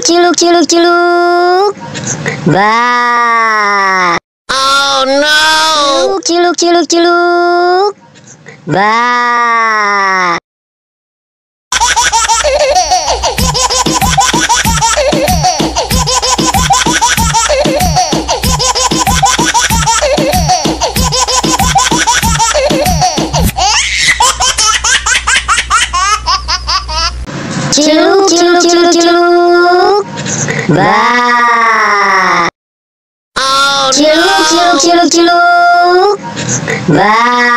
ciluk, ciluk, ciluk. Ba. Oh no! Ciluk, ciluk, ciluk. Ba. Ciluk, ciluk, ciluk, ciluk. Ba. Oh Ciluk, ciluk, no! ciluk, ciluk. Ba.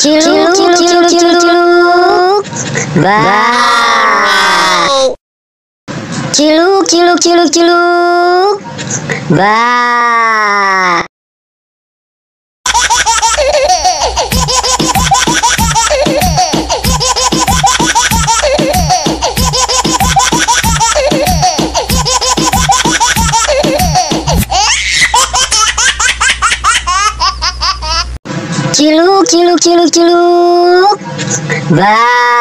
Ciluk, ciluk, ciluk, ciluk, ciluk. Ba. Oh, Ciluk, ciluk, ciluk, ciluk. Ba. Ciluk, ciluk, ciluk, ciluk. Ba.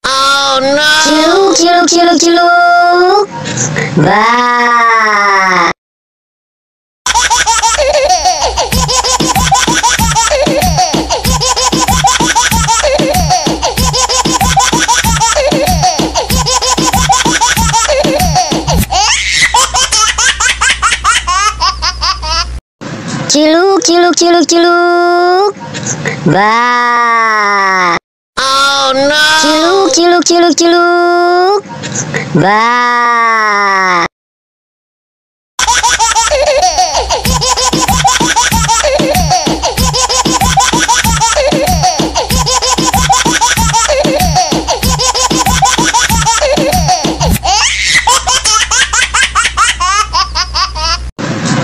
oh no! Ciluk, ciluk, ciluk, ciluk. Ba. Ciluk, ciluk, ciluk, ciluk. Ba. Oh no! Ciluk, ciluk, ciluk, ciluk. Ba.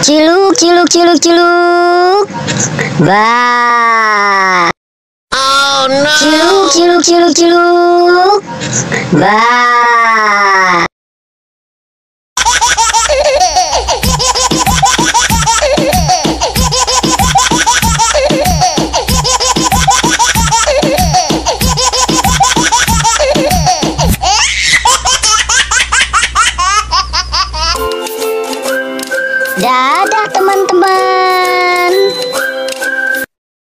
Ciluk, ciluk, ciluk, ciluk. Ba. Oh no! Ciluk, ciluk, ciluk, ciluk. Ba. Dadah teman-teman.